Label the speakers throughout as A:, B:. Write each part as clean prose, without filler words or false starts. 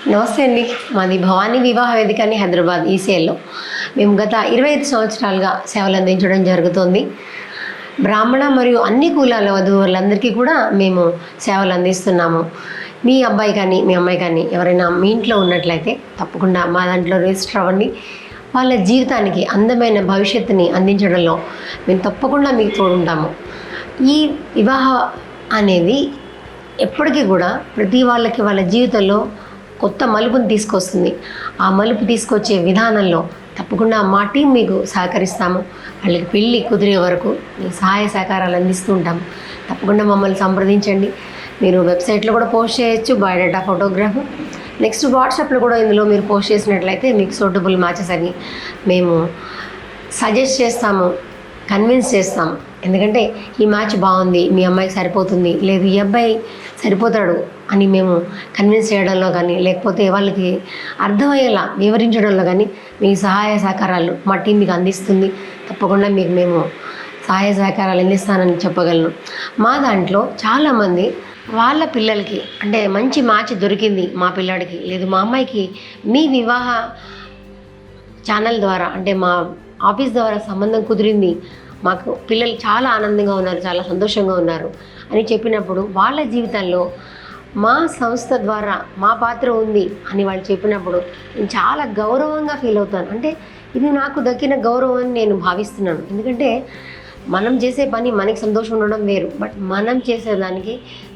A: నమస్తే అండి. మాది భవానీ వివాహ వేదిక అని హైదరాబాద్ ఈసీఎల్లో మేము గత 25 సంవత్సరాలుగా సేవలు అందించడం జరుగుతుంది. బ్రాహ్మణ మరియు అన్ని కులాల వధువులందరికీ కూడా మేము సేవలు అందిస్తున్నాము. మీ అబ్బాయి కానీ మీ అమ్మాయి కానీ ఎవరైనా మీ ఇంట్లో ఉన్నట్లయితే తప్పకుండా మా దాంట్లో రిజిస్టర్ అవ్వండి. వాళ్ళ జీవితానికి అందమైన భవిష్యత్తుని అందించడంలో మేము తప్పకుండా మీకు తోడుంటాము. ఈ వివాహ అనేది ఎప్పటికీ కూడా ప్రతి వాళ్ళకి వాళ్ళ జీవితంలో కొత్త మలుపుని తీసుకొస్తుంది. ఆ మలుపు తీసుకొచ్చే విధానంలో తప్పకుండా మా టీం మీకు సహకరిస్తాము. వాళ్ళకి పెళ్ళి కుదిరే వరకు మీ సహాయ సహకారాలు అందిస్తూ ఉంటాము. తప్పకుండా మమ్మల్ని సంప్రదించండి. మీరు వెబ్సైట్లో కూడా పోస్ట్ చేయొచ్చు, బయోడేటా, ఫోటోగ్రాఫ్. నెక్స్ట్ వాట్సాప్లో కూడా ఇందులో మీరు పోస్ట్ చేసినట్లయితే మీకు సూటబుల్ మ్యాచెస్ అని మేము సజెస్ట్ చేస్తాము, కన్విన్స్ చేస్తాము. ఎందుకంటే ఈ మ్యాచ్ బాగుంది, మీ అమ్మాయికి సరిపోతుంది, లేదు ఈ అబ్బాయి సరిపోతాడు అని మేము కన్విన్స్ చేయడంలో కానీ, లేకపోతే వాళ్ళకి అర్థమయ్యేలా వివరించడంలో కానీ మీ సహాయ సహకారాలు మా టీం మీకు అందిస్తుంది. తప్పకుండా మీకు మేము సహాయ సహకారాలు అందిస్తానని చెప్పగలను. మా దాంట్లో చాలామంది వాళ్ళ పిల్లలకి అంటే మంచి మ్యాచ్ దొరికింది మా పిల్లాడికి, లేదు మా అమ్మాయికి మీ వివాహ ఛానల్ ద్వారా అంటే మా ఆఫీస్ ద్వారా సంబంధం కుదిరింది, మాకు పిల్లలు చాలా ఆనందంగా ఉన్నారు, చాలా సంతోషంగా ఉన్నారు అని చెప్పినప్పుడు వాళ్ళ జీవితాల్లో మా సంస్థ ద్వారా మా పాత్ర ఉంది అని వాళ్ళు చెప్పినప్పుడు నేను చాలా గౌరవంగా ఫీల్ అవుతాను. అంటే ఇది నాకు దక్కిన గౌరవం అని నేను భావిస్తున్నాను. ఎందుకంటే మనం చేసే పని మనకి సంతోషం ఉండడం వేరు, బట్ మనం చేసేదానికి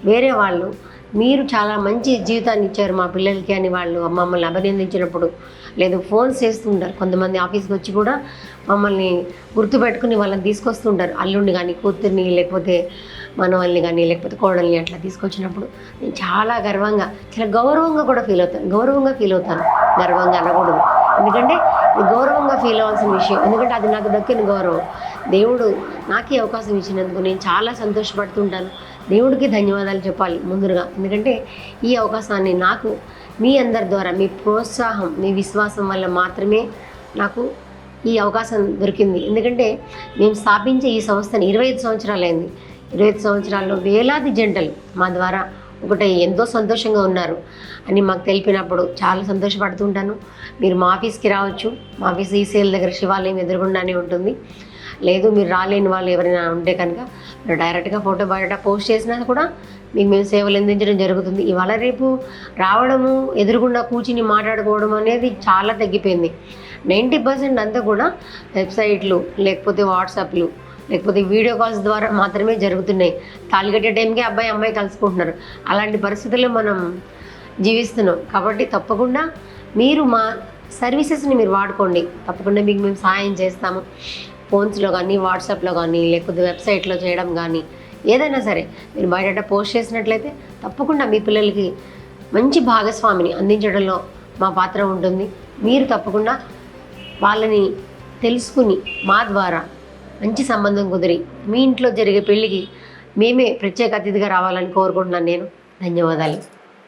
A: వేరే వాళ్ళు మీరు చాలా మంచి జీవితాన్ని ఇచ్చారు మా పిల్లలకి అని వాళ్ళు మమ్మల్ని అభినందించినప్పుడు, లేదు ఫోన్స్ చేస్తుంటారు. కొంతమంది ఆఫీస్కి వచ్చి కూడా మమ్మల్ని గుర్తుపెట్టుకుని వాళ్ళని తీసుకొస్తుంటారు. అల్లుడిని కానీ, కూతుర్ని, లేకపోతే మనవల్ని కానీ, లేకపోతే కోడల్ని అట్లా తీసుకొచ్చినప్పుడు నేను చాలా గర్వంగా, చాలా గౌరవంగా కూడా ఫీల్ అవుతాను. గర్వంగా అనకూడదు, ఎందుకంటే ఇది గౌరవంగా ఫీల్ అవ్వాల్సిన విషయం. ఎందుకంటే అది నాకు దక్కిన గౌరవం. దేవుడు నాకే అవకాశం ఇచ్చినందుకు నేను చాలా సంతోషపడుతుంటాను. దేవుడికి ధన్యవాదాలు చెప్పాలి ముందుగా. ఎందుకంటే ఈ అవకాశాన్ని నాకు మీ అందరి ద్వారా, మీ ప్రోత్సాహం, మీ విశ్వాసం వల్ల మాత్రమే నాకు ఈ అవకాశం దొరికింది. ఎందుకంటే మేము స్థాపించే ఈ సంస్థని 25 సంవత్సరాలైంది. 25 సంవత్సరాల్లో వేలాది జంటలు మా ద్వారా ఒకటి ఎంతో సంతోషంగా ఉన్నారు అని మాకు తెలిపినప్పుడు చాలా సంతోషపడుతుంటాను. మీరు మా ఆఫీస్కి రావచ్చు. మా ఆఫీస్ ఈసీఎల్ దగ్గర శివాలయం ఎదురుగుండానే ఉంటుంది. లేదు మీరు రాలేని వాళ్ళు ఎవరైనా ఉంటే కనుక మీరు డైరెక్ట్గా ఫోటో బయోడేటా పోస్ట్ చేసినా కూడా మీకు మేము సేవలు అందించడం జరుగుతుంది. ఇవాళ రేపు రావడము, ఎదురుగుండా కూర్చుని మాట్లాడుకోవడం అనేది చాలా తగ్గిపోయింది. 90% అంతా కూడా వెబ్సైట్లు, లేకపోతే వాట్సాప్లు, లేకపోతే వీడియో కాల్స్ ద్వారా మాత్రమే జరుగుతున్నాయి. తాళి కట్టే టైంకి అబ్బాయి అమ్మాయి కలుసుకుంటున్నారు. అలాంటి పరిస్థితుల్లో మనం జీవిస్తున్నాం. కాబట్టి తప్పకుండా మీరు మా సర్వీసెస్ని మీరు వాడుకోండి. తప్పకుండా మీకు మేము సహాయం చేస్తాము. ఫోన్స్లో కానీ, వాట్సాప్లో కానీ, లేకపోతే వెబ్సైట్లో చేయడం కానీ, ఏదైనా సరే మీరు బయోడేటా పోస్ట్ చేసినట్లయితే తప్పకుండా మీ పిల్లలకి మంచి భాగస్వామిని అందించడంలో మా పాత్ర ఉంటుంది. మీరు తప్పకుండా వాళ్ళని తెలుసుకుని మా ద్వారా మంచి సంబంధం కుదిరి మీ ఇంట్లో జరిగే పెళ్ళికి మేమే ప్రత్యేక అతిథిగా రావాలని కోరుకుంటున్నాను నేను. ధన్యవాదాలు.